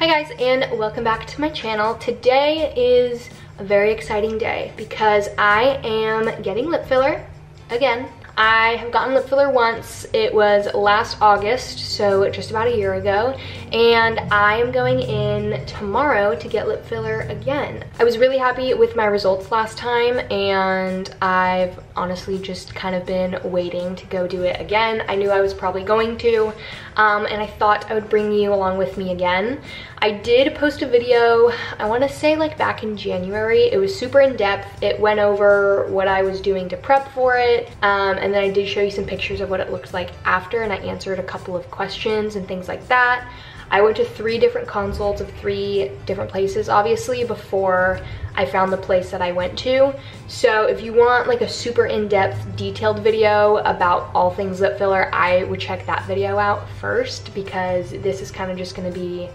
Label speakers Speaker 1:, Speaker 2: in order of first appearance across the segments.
Speaker 1: Hi guys, and welcome back to my channel. Today is a very exciting day because I am getting lip filler again. I have gotten lip filler once. It was last August, so just about a year ago, and I am going in tomorrow to get lip filler again. I was really happy with my results last time, and I've honestly just kind of been waiting to go do it again. I knew I was probably going to, and I thought I would bring you along with me again. I did post a video, I want to say like back in January. It was super in-depth. It went over what I was doing to prep for it, and then I did show you some pictures of what it looks like after, and I answered a couple of questions and things like that. I went to 3 different consults of 3 different places, obviously, before I found the place that I went to. So if you want like a super in-depth, detailed video about all things lip filler, I would check that video out first, because this is kind of just going to be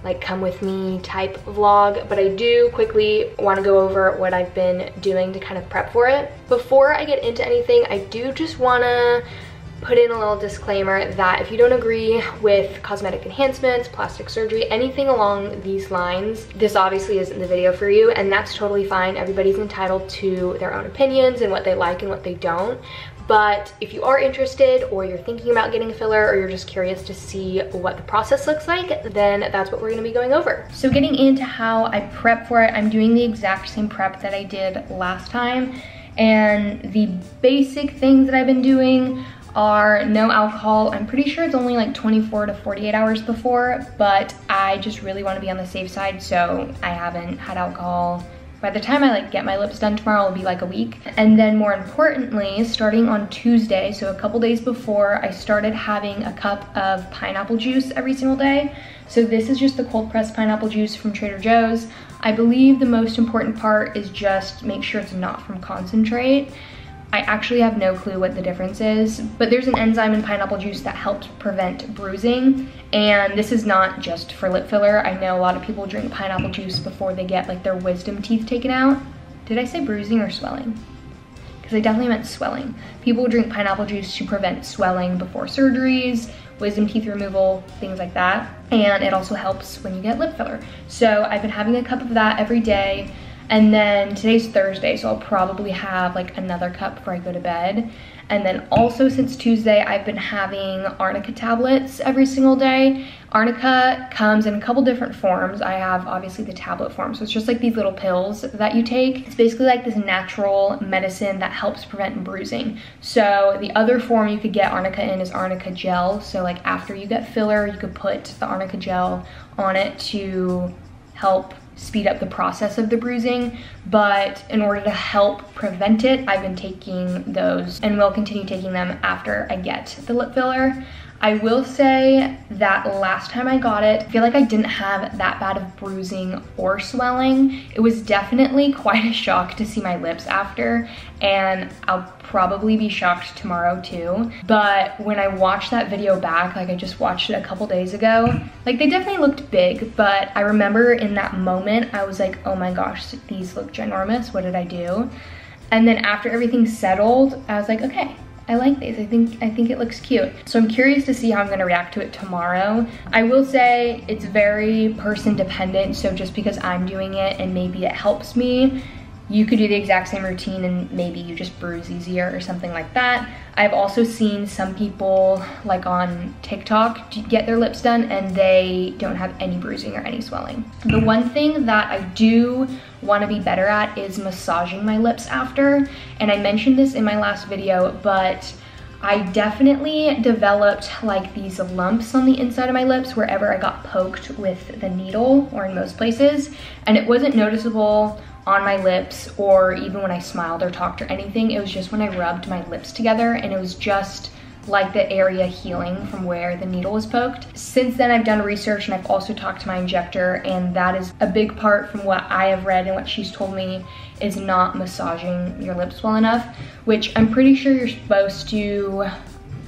Speaker 1: like come with me type vlog, but I do quickly want to go over what I've been doing to kind of prep for it. Before I get into anything, I do just want to put in a little disclaimer that if you don't agree with cosmetic enhancements, plastic surgery, anything along these lines, this obviously isn't the video for you, and that's totally fine. Everybody's entitled to their own opinions and what they like and what they don't. But if you are interested, or you're thinking about getting a filler, or you're just curious to see what the process looks like, then that's what we're gonna be going over. So getting into how I prep for it, I'm doing the exact same prep that I did last time. And the basic things that I've been doing are no alcohol. I'm pretty sure it's only like 24 to 48 hours before, but I just really want to be on the safe side, so I haven't had alcohol. By the time I like get my lips done tomorrow, it'll be like a week. And then more importantly, starting on Tuesday, so a couple days before, I started having a cup of pineapple juice every single day. So this is just the cold pressed pineapple juice from Trader Joe's. I believe the most important part is just make sure it's not from concentrate. I actually have no clue what the difference is, but there's an enzyme in pineapple juice that helps prevent bruising, and this is not just for lip filler. I know a lot of people drink pineapple juice before they get like their wisdom teeth taken out. Did I say bruising or swelling? Because I definitely meant swelling. People drink pineapple juice to prevent swelling before surgeries, wisdom teeth removal, things like that, and it also helps when you get lip filler. So I've been having a cup of that every day. And then today's Thursday, so I'll probably have like another cup before I go to bed. And then also since Tuesday, I've been having Arnica tablets every single day. Arnica comes in a couple different forms. I have obviously the tablet form, so it's just like these little pills that you take. It's basically like this natural medicine that helps prevent bruising. So the other form you could get Arnica in is Arnica gel. So like after you get filler, you could put the Arnica gel on it to help speed up the process of the bruising. But in order to help prevent it, I've been taking those and will continue taking them after I get the lip filler. I will say that last time I got it, I feel like I didn't have that bad of bruising or swelling. It was definitely quite a shock to see my lips after, and I'll probably be shocked tomorrow too. But when I watched that video back, like I just watched it a couple days ago, like they definitely looked big, but I remember in that moment, I was like, oh my gosh, these look ginormous, what did I do? And then after everything settled, I was like, okay, I like these. I think it looks cute. So I'm curious to see how I'm gonna react to it tomorrow. I will say it's very person dependent, so just because I'm doing it and maybe it helps me, you could do the exact same routine and maybe you just bruise easier or something like that. I've also seen some people like on TikTok get their lips done and they don't have any bruising or any swelling. The one thing that I do want to be better at is massaging my lips after. And I mentioned this in my last video, but I definitely developed like these lumps on the inside of my lips wherever I got poked with the needle, or in most places, and it wasn't noticeable on my lips or even when I smiled or talked or anything. It was just when I rubbed my lips together, and it was just like the area healing from where the needle was poked. Since then, I've done research and I've also talked to my injector, and that is a big part from what I have read and what she's told me is not massaging your lips well enough, which I'm pretty sure you're supposed to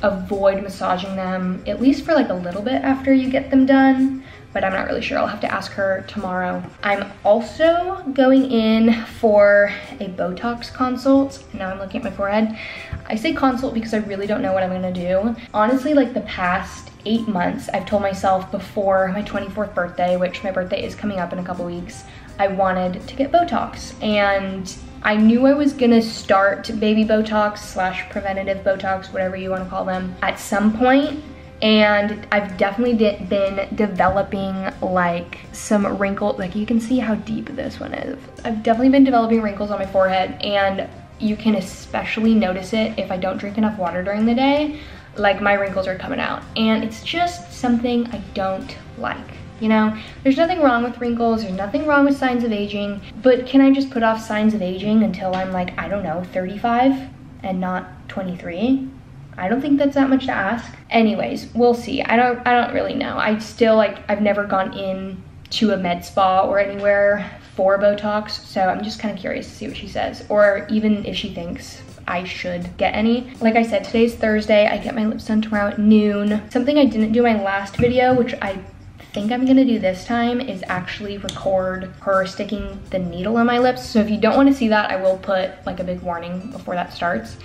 Speaker 1: avoid massaging them at least for like a little bit after you get them done. but I'm not really sure. I'll have to ask her tomorrow. I'm also going in for a Botox consult. Now I'm looking at my forehead. I say consult because I really don't know what I'm gonna do. Honestly, like the past 8 months, I've told myself before my 24th birthday, which my birthday is coming up in a couple weeks, I wanted to get Botox. And I knew I was gonna start baby Botox / preventative Botox, whatever you wanna call them, at some point. And I've definitely been developing like some wrinkles. Like you can see how deep this one is. I've definitely been developing wrinkles on my forehead, and you can especially notice it if I don't drink enough water during the day. Like my wrinkles are coming out, and it's just something I don't like. You know, there's nothing wrong with wrinkles, there's nothing wrong with signs of aging, but can I just put off signs of aging until I'm like, I don't know, 35 and not 23? I don't think that's that much to ask. Anyways, we'll see. I don't really know. I still I've never gone in to a med spa or anywhere for Botox, so I'm just kind of curious to see what she says, or even if she thinks I should get any. Like I said, today's Thursday. I get my lips done tomorrow at noon. Something I didn't do in my last video, which I think I'm gonna do this time, is actually record her sticking the needle in my lips. So if you don't want to see that, I will put like a big warning before that starts.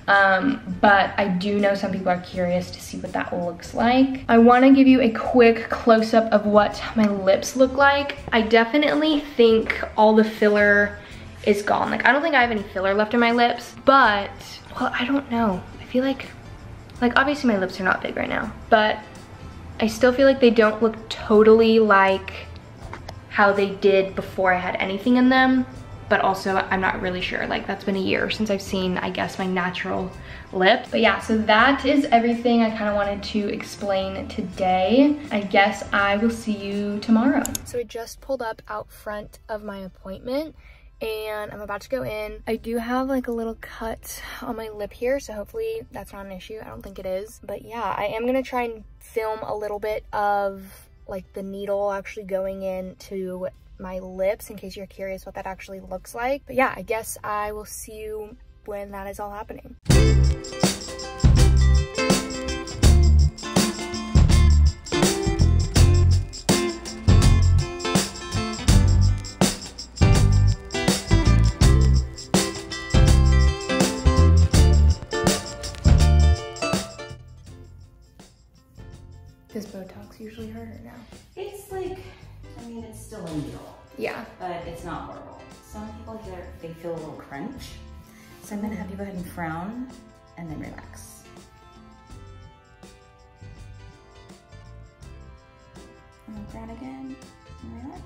Speaker 1: But I do know some people are curious to see what that looks like. I want to give you a quick close-up of what my lips look like. I definitely think all the filler is gone. Like I don't think I have any filler left in my lips, but well, I don't know. I feel like obviously my lips are not big right now, but I still feel like they don't look totally like how they did before I had anything in them. But also I'm not really sure. Like that's been a year since I've seen, I guess, my natural lip. But yeah, so that is everything I kind of wanted to explain today. I guess I will see you tomorrow. So I just pulled up out front of my appointment and I'm about to go in. I do have like a little cut on my lip here, so hopefully that's not an issue. I don't think it is. But yeah, I am gonna try and film a little bit of like the needle actually going into my lips in case you're curious what that actually looks like. But yeah, I guess I will see you when that is all happening. Does Botox usually hurt or no?
Speaker 2: It's like, I mean, it's still a needle.
Speaker 1: Yeah.
Speaker 2: But it's not horrible. Some people here, they feel a little crunch. So I'm gonna have you go ahead and frown and then relax. And then frown again and relax.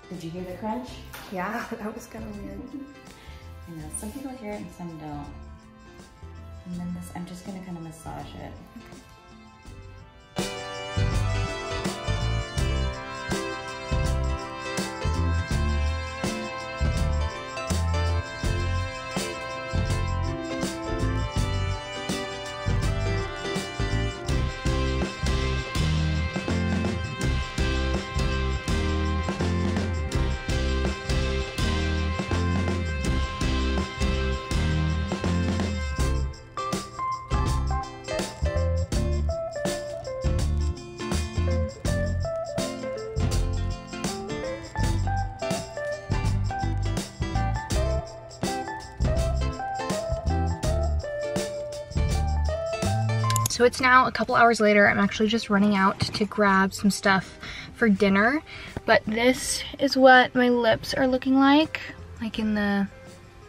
Speaker 2: Did you hear the crunch?
Speaker 1: Yeah, that was kind of weird.
Speaker 2: I know, some people hear it and some don't. And then this, I'm just gonna kind of massage it. Okay.
Speaker 1: So it's now a couple hours later. I'm actually just running out to grab some stuff for dinner. But this is what my lips are looking like in the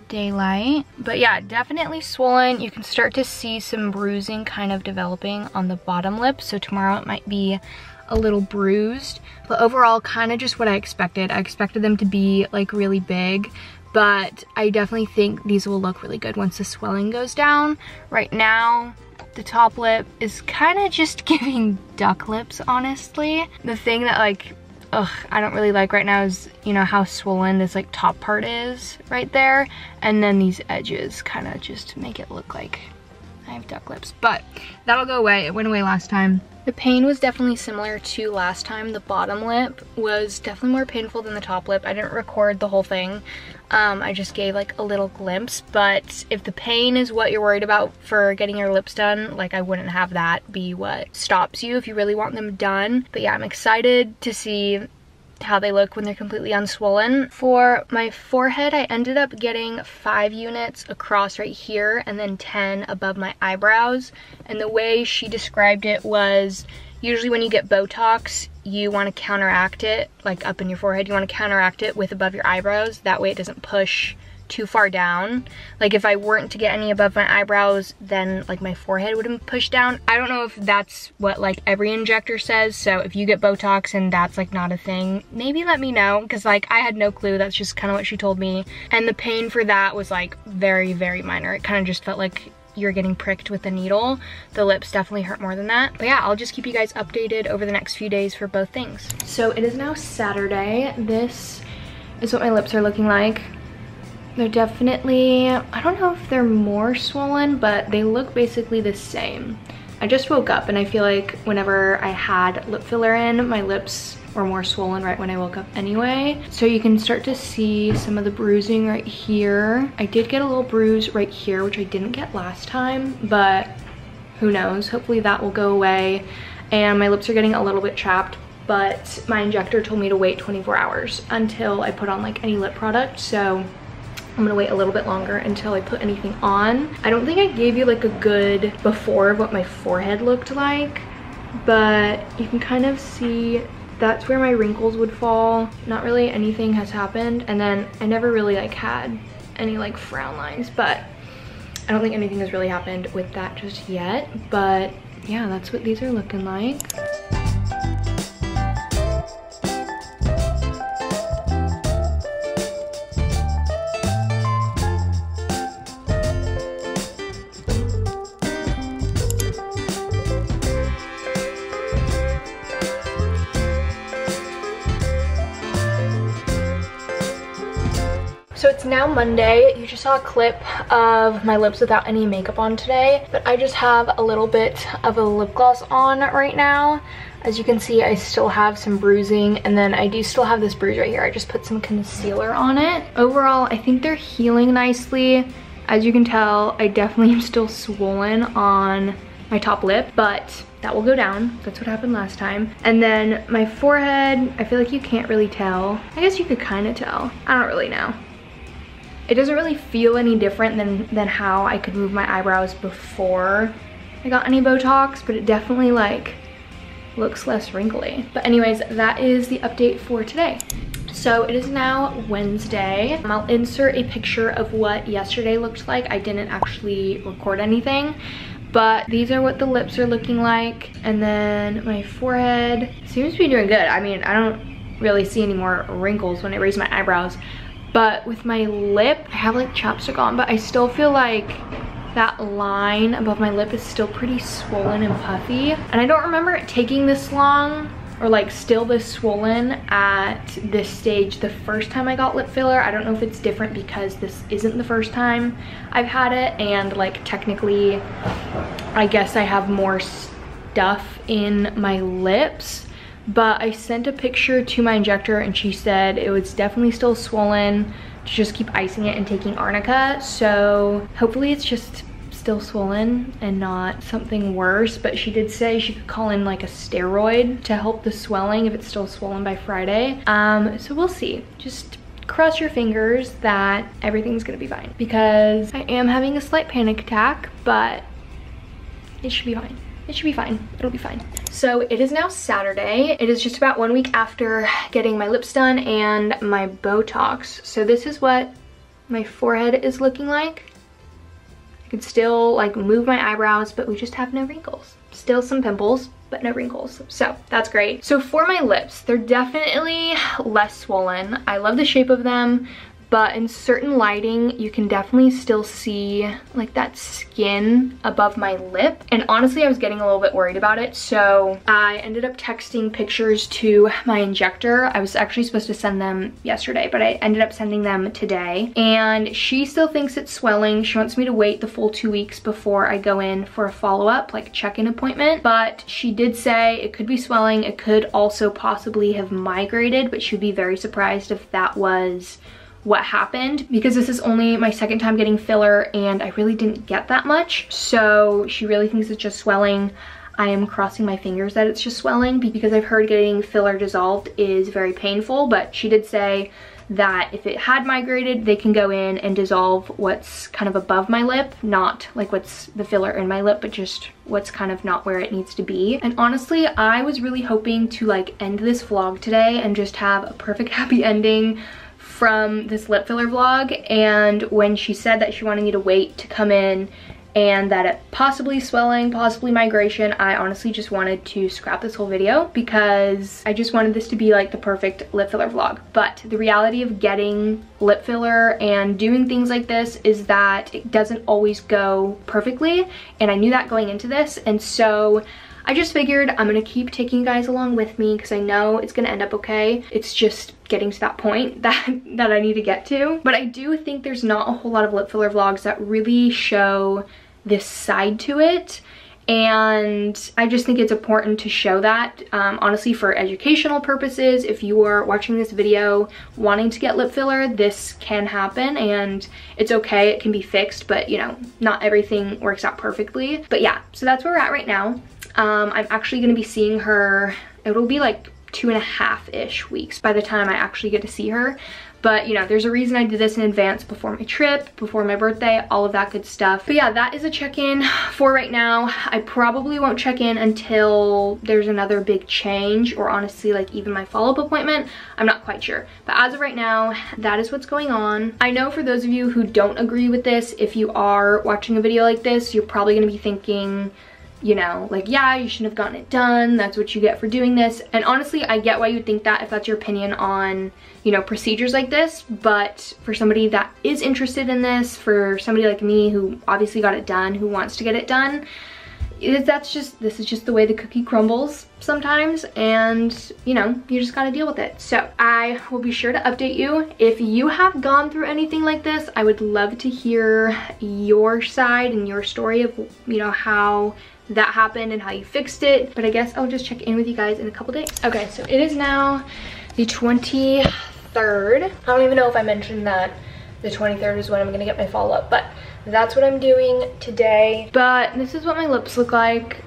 Speaker 1: daylight. But yeah, definitely swollen. You can start to see some bruising kind of developing on the bottom lip. So tomorrow it might be a little bruised. But overall, kind of just what I expected. I expected them to be like really big. But I definitely think these will look really good once the swelling goes down. Right now, the top lip is kind of just giving duck lips, honestly. The thing that I don't really like right now is, you know, how swollen this like top part is right there. And then these edges kind of just make it look like I have duck lips, but that'll go away. It went away last time. The pain was definitely similar to last time. The bottom lip was definitely more painful than the top lip. I didn't record the whole thing. I just gave like a little glimpse, but if the pain is what you're worried about for getting your lips done, like I wouldn't have that be what stops you if you really want them done. But yeah, I'm excited to see how they look when they're completely unswollen. For my forehead, I ended up getting 5 units across right here and then 10 above my eyebrows. And the way she described it was, usually when you get Botox, you want to counteract it, like up in your forehead, you want to counteract it with above your eyebrows. That way it doesn't push too far down. Like if I weren't to get any above my eyebrows, then like my forehead wouldn't push down. I don't know if that's what like every injector says, so if you get Botox and that's like not a thing, maybe let me know, because like I had no clue. That's just kind of what she told me. And the pain for that was like very, very minor. It kind of just felt like you're getting pricked with a needle. The lips definitely hurt more than that. But yeah, I'll just keep you guys updated over the next few days for both things. So it is now Saturday. This is what my lips are looking like. They're definitely, I don't know if they're more swollen, but they look basically the same. I just woke up and I feel like whenever I had lip filler in, my lips were more swollen right when I woke up anyway. So you can start to see some of the bruising right here. I did get a little bruise right here, which I didn't get last time, but who knows? Hopefully that will go away. And my lips are getting a little bit chapped, but my injector told me to wait 24 hours until I put on like any lip product. So I'm gonna wait a little bit longer until I put anything on. I don't think I gave you like a good before of what my forehead looked like, but you can kind of see that's where my wrinkles would fall. Not really anything has happened. And then I never really like had any like frown lines, but I don't think anything has really happened with that just yet. But yeah, that's what these are looking like. So it's now Monday. You just saw a clip of my lips without any makeup on today, but I just have a little bit of a lip gloss on right now. As you can see, I still have some bruising, and then I do still have this bruise right here. I just put some concealer on it. Overall, I think they're healing nicely. As you can tell, I definitely am still swollen on my top lip, but that will go down. That's what happened last time. And then my forehead, I feel like you can't really tell. I guess you could kind of tell. I don't really know. It doesn't really feel any different than how I could move my eyebrows before I got any Botox, but it definitely like looks less wrinkly. But anyways, that is the update for today. So it is now Wednesday. I'll insert a picture of what yesterday looked like. I didn't actually record anything, but these are what the lips are looking like. And then my forehead seems to be doing good. I mean, I don't really see any more wrinkles when I raise my eyebrows. But with my lip, I have like chapstick on, but I still feel like that line above my lip is still pretty swollen and puffy. And I don't remember it taking this long or like still this swollen at this stage the first time I got lip filler. I don't know if it's different because this isn't the first time I've had it, and like technically I guess I have more stuff in my lips. But I sent a picture to my injector and she said it was definitely still swollen, to just keep icing it and taking arnica. So hopefully it's just still swollen and not something worse. But she did say she could call in like a steroid to help the swelling if it's still swollen by Friday. So we'll see. Just cross your fingers that everything's gonna be fine, because I am having a slight panic attack, but it should be fine. It should be fine. It'll be fine. So it is now Saturday. It is just about 1 week after getting my lips done and my Botox. So this is what my forehead is looking like. I can still like move my eyebrows, but we just have no wrinkles. Still some pimples, but no wrinkles. So that's great. So for my lips, they're definitely less swollen. I love the shape of them, but in certain lighting you can definitely still see like that skin above my lip, and honestly I was getting a little bit worried about it, so I ended up texting pictures to my injector. I was actually supposed to send them yesterday, but I ended up sending them today, and she still thinks it's swelling. She wants me to wait the full 2 weeks before I go in for a follow-up, like check-in appointment, but she did say it could be swelling. It could also possibly have migrated, but she would be very surprised if that was what happened, because this is only my second time getting filler and I really didn't get that much, so she really thinks it's just swelling. I am crossing my fingers that it's just swelling, because I've heard getting filler dissolved is very painful, but she did say that if it had migrated, they can go in and dissolve what's kind of above my lip, not like what's the filler in my lip, but just what's kind of not where it needs to be. And honestly, I was really hoping to like end this vlog today and just have a perfect happy ending from this lip filler vlog, and when she said that she wanted me to wait to come in and that it possibly swelling, possibly migration, I honestly just wanted to scrap this whole video because I just wanted this to be like the perfect lip filler vlog. But the reality of getting lip filler and doing things like this is that it doesn't always go perfectly, and I knew that going into this, and so I just figured I'm gonna keep taking you guys along with me because I know it's gonna end up okay. It's just getting to that point that I need to get to. But I do think there's not a whole lot of lip filler vlogs that really show this side to it, and I just think it's important to show that, honestly, for educational purposes. If you are watching this video wanting to get lip filler, this can happen and it's okay, it can be fixed, but you know, not everything works out perfectly. But yeah, so that's where we're at right now. I'm actually gonna be seeing her, it'll be like 2.5-ish weeks by the time I actually get to see her. But you know, there's a reason I did this in advance, before my trip, before my birthday, all of that good stuff. But yeah, that is a check-in for right now. I probably won't check in until there's another big change, or honestly like even my follow-up appointment. I'm not quite sure. But as of right now, that is what's going on. I know for those of you who don't agree with this, if you are watching a video like this, you're probably gonna be thinking, you know, like, yeah, you shouldn't have gotten it done. That's what you get for doing this. And honestly, I get why you think that if that's your opinion on, you know, procedures like this. But for somebody that is interested in this, for somebody like me who obviously got it done, who wants to get it done, this is just the way the cookie crumbles sometimes, and you know, you just gotta deal with it. So I will be sure to update you. If you have gone through anything like this, I would love to hear your side and your story of, you know, how that happened and how you fixed it. But I guess I'll just check in with you guys in a couple days. Okay, so it is now the 23rd. I don't even know if I mentioned that the 23rd is when I'm gonna get my follow-up, but that's what I'm doing today. But this is what my lips look like.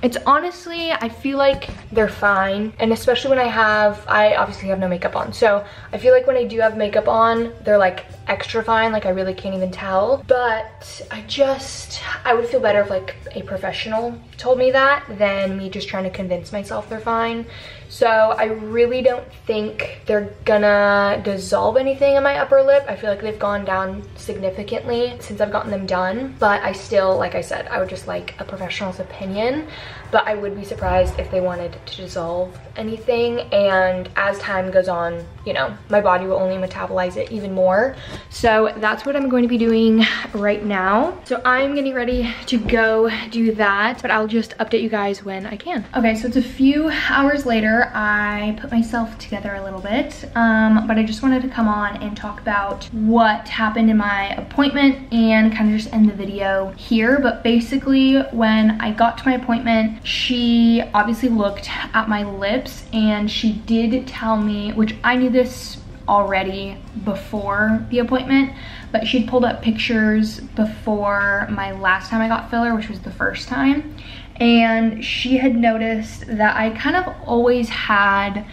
Speaker 1: It's honestly, I feel like they're fine, and especially when I obviously have no makeup on, so I feel like when I do have makeup on, they're like extra fine, like I really can't even tell. But I would feel better if like a professional told me that than me just trying to convince myself they're fine. So I really don't think they're gonna dissolve anything in my upper lip. I feel like they've gone down significantly since I've gotten them done, but I still, like I said, I would just like a professional's opinion. But I would be surprised if they wanted to dissolve anything, and as time goes on, you know, my body will only metabolize it even more. So that's what I'm going to be doing right now. So I'm getting ready to go do that, but I'll just update you guys when I can. Okay, so it's a few hours later. I put myself together a little bit, but I just wanted to come on and talk about what happened in my appointment and kind of just end the video here. But basically, when I got to my appointment, she obviously looked at my lips, and she did tell me, which I knew this already before the appointment, but she'd pulled up pictures before my last time I got filler, which was the first time, and she had noticed that I kind of always had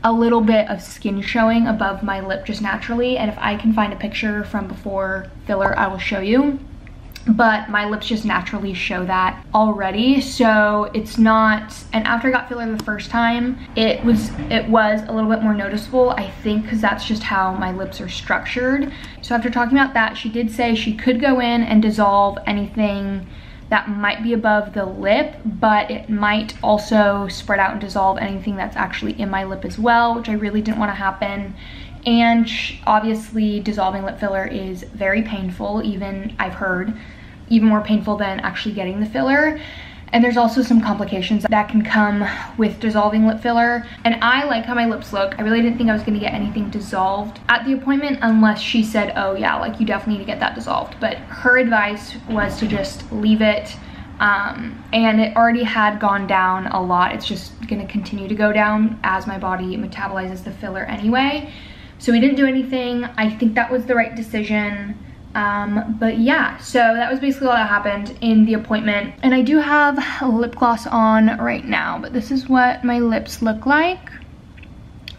Speaker 1: a little bit of skin showing above my lip just naturally, and if I can find a picture from before filler, I will show you. But my lips just naturally show that already, so it's not, and after I got filler the first time, it was a little bit more noticeable, I think, because that's just how my lips are structured. So after talking about that, she did say she could go in and dissolve anything that might be above the lip, but it might also spread out and dissolve anything that's actually in my lip as well, which I really didn't want to happen. And obviously dissolving lip filler is very painful, even I've heard, even more painful than actually getting the filler. And there's also some complications that can come with dissolving lip filler. And I like how my lips look. I really didn't think I was gonna get anything dissolved at the appointment unless she said, oh yeah, like you definitely need to get that dissolved. But her advice was to just leave it. And it already had gone down a lot. It's just gonna continue to go down as my body metabolizes the filler anyway. So we didn't do anything. I think that was the right decision. But yeah, so that was basically all that happened in the appointment. And I do have lip gloss on right now, but this is what my lips look like.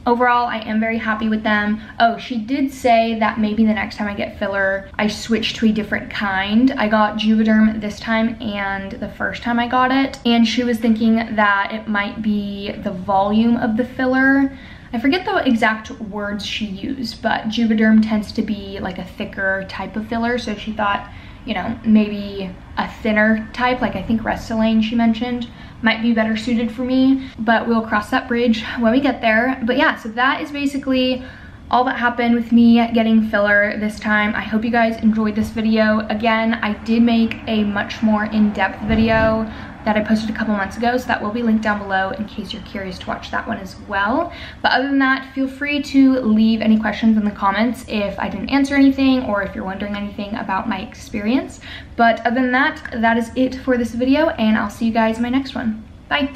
Speaker 1: Overall, I am very happy with them. Oh, she did say that maybe the next time I get filler, I switch to a different kind. I got Juvederm this time and the first time I got it. And she was thinking that it might be the volume of the filler. I forget the exact words she used, but Juvederm tends to be like a thicker type of filler. So she thought, you know, maybe a thinner type, like I think Restylane she mentioned, might be better suited for me, but we'll cross that bridge when we get there. But yeah, so that is basically all that happened with me getting filler this time. I hope you guys enjoyed this video. Again, I did make a much more in-depth video that I posted a couple months ago, so that will be linked down below in case you're curious to watch that one as well. But other than that, feel free to leave any questions in the comments if I didn't answer anything or if you're wondering anything about my experience. But other than that, that is it for this video, and I'll see you guys in my next one. Bye.